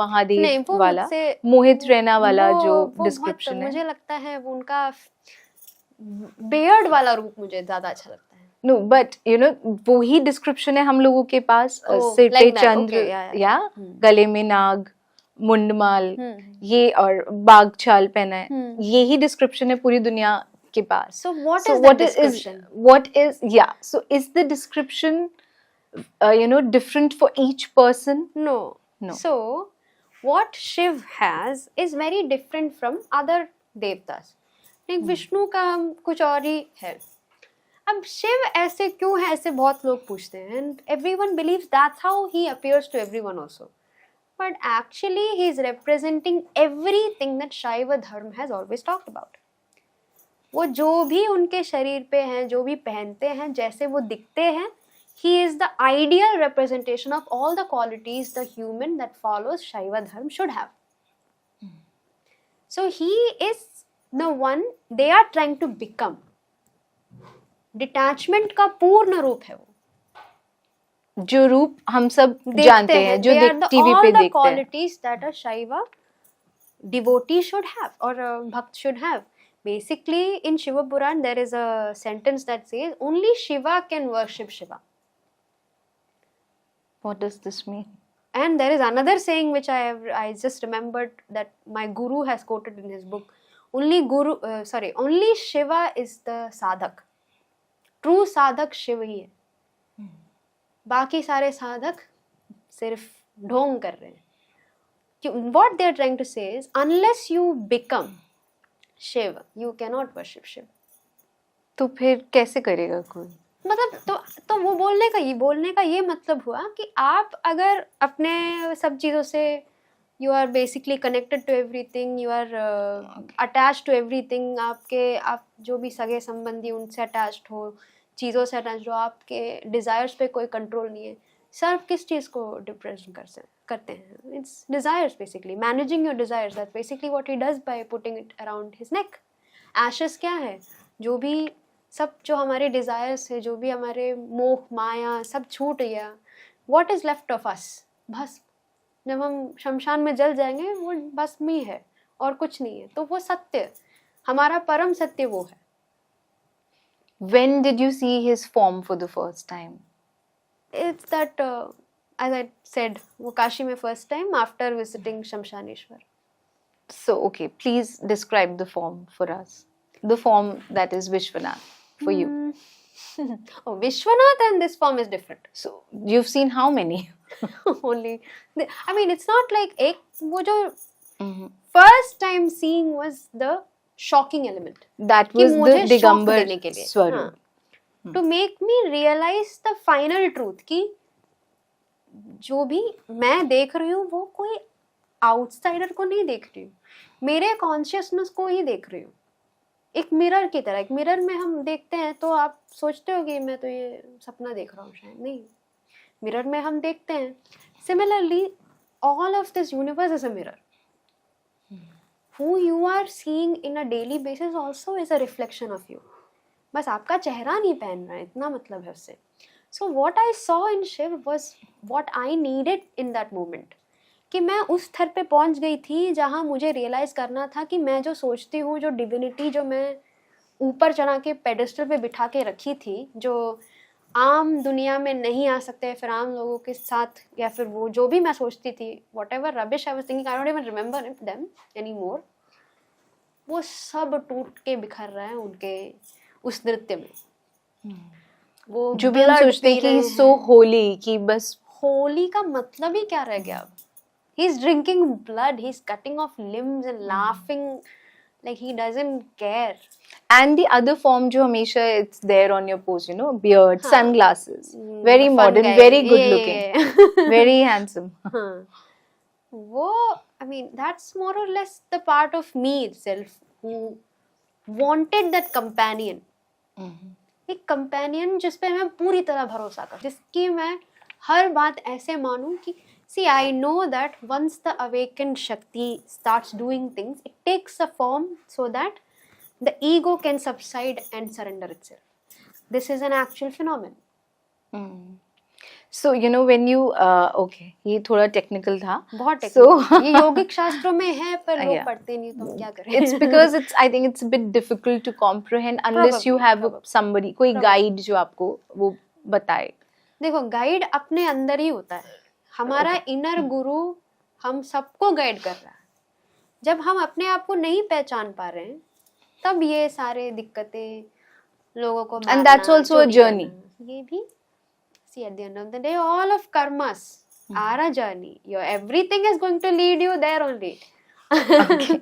महादेव नहीं, वो वाला, मुझसे मोहित रैना वाला जो वो डिस्क्रिप्शन बहुत, है। मुझे लगता है वो उनका बियर्ड वाला रूप मुझे ज्यादा अच्छा लगता है। नो बट यू नो वो ही डिस्क्रिप्शन है हम लोगों के पास, Oh, सिर पे like that, Chandra, okay, yeah, yeah. या गले में नाग, मुंडमाल, हम्म। ये और बाघ छाल पहना है, हम्म। यही डिस्क्रिप्शन है पूरी दुनिया के पास. So what So is that description? what is yeah, so is the description different for each person? No. No. So what Shiv has is very different from other devtas. like Vishnu का हम कुछ और ही है। अब शिव ऐसे क्यों है, ऐसे बहुत लोग पूछते हैं, and everyone believes that's how he appears to everyone also. But actually he is representing everything that Shaiva Dharma has always talked about. वो जो भी उनके शरीर पे हैं, जो भी पहनते हैं, जैसे वो दिखते हैं, he is the ideal representation of all the qualities the human that follows Shaiva Dharma should have. So he is the one they are trying to become. Detachment का पूर्ण रूप है वो, जो रूप हम सब जानते हैं, जो टीवी पे देखते हैं, qualities that a Shaiva devotee should have or a bhakt should have. Basically, in Shiva Puran, there is a sentence that says only Shiva can worship Shiva. What does this mean? And there is another saying which I just remembered that my guru has quoted in his book. Only Shiva is the sadhak. True sadhak Shiva ही है, बाकी सारे साधक सिर्फ ढोंग कर रहे हैं. What they are trying to say is unless you become Shiva, you cannot worship Shiva. तो फिर कैसे करेगा कोई? मतलब तो वो बोलने का ये मतलब हुआ कि आप अगर अपने सब चीज़ों से you are basically connected to everything, you are attached to everything, आप जो भी सगे संबंधी उनसे attached हो, चीज़ों से attached हो, आपके desires पे कोई control नहीं है, सिर्फ किस चीज़ को डिप्रेशन करते हैं? It's desires basically, managing your desires. That's basically what he does by putting it around his neck. Ashes क्या है? जो भी सब जो हमारे desires है, जो भी हमारे मोह माया सब छूट गया, what is left of us? भस्म. जब हम शमशान में जल जाएंगे वो भस्म ही है और कुछ नहीं है. तो वो सत्य, हमारा परम सत्य वो है. When did you see his form for the first time? It's that as I said, वो काशी में first time after visiting Shamshaneshwar. So okay, please describe the form for us. The form that is Vishwanath for you. Oh, Vishwanath and this form is different. So you've seen how many? Only, I mean, it's not like वो जो first time seeing was the shocking element. That was the Digambar Swarup. To make me realize the final truth कि जो भी मैं देख रही हूँ वो कोई आउटसाइडर को नहीं देख रही हूँ, मेरे कॉन्शियसनेस को ही देख रही हूँ. एक मिरर की तरह. एक मिरर में हम देखते हैं तो आप सोचते हो कि मैं तो ये सपना देख रहा हूँ, शायद नहीं. मिरर में हम देखते हैं. Similarly, all of this universe is a mirror. Who you are seeing in a daily basis also is a reflection of you. बस आपका चेहरा नहीं पहन रहा है, इतना मतलब है उससे. So what I saw in Shiv was what I needed in that moment. कि मैं उस स्तर पे पहुंच गई थी जहां मुझे रियलाइज करना था कि मैं जो सोचती हूँ, जो डिविनिटी जो मैं ऊपर चढ़ा के पेडेस्टल पे बिठा के रखी थी, जो आम दुनिया में नहीं आ सकते, फिर आम लोगों के साथ, या फिर वो जो भी मैं सोचती थी, whatever rubbish I was thinking, I don't even remember them anymore, वो सब टूट के बिखर रहा है उनके उस नृत्य में. वो जो भी हम सोचते हैं कि so holy, कि बस होली का मतलब ही क्या रह गया अब? He's drinking blood, he's cutting off limbs and laughing like he doesn't care. And the other form जो हमेशा it's there on your pose, you know, beard, sunglasses, very modern, very good looking, very handsome. वो, I mean, that's more or less the part of me itself who wanted that companion. एक companion जिस पे मैं पूरी तरह भरोसा कर, जिसकी मैं हर बात ऐसे मानूं कि see, I know that once the awakened Shakti starts doing things, it takes a form so that the ego can subside and surrender itself. This is an actual phenomenon. So you know when you okay, ये थोड़ा technical था. बहुत So technical. ये योगिक शास्त्रों में है पर लोग Yeah. पढ़ते नहीं तो हम क्या करें. it's because I think it's a bit difficult to comprehend unless you Probably, have probably. somebody कोई guide जो आपको वो बताए. देखो गाइड अपने अंदर ही होता है. हमारा इनर गुरु हम सबको गाइड कर रहा है. जब हम अपने आप को नहीं पहचान पा रहे हैं तब ये सारे दिक्कतें लोगों को And that's मारना, also a चोरी journey. करना, ये भी see at the end of the day all of karmas are a journey. Your everything is going to lead you there only. Okay.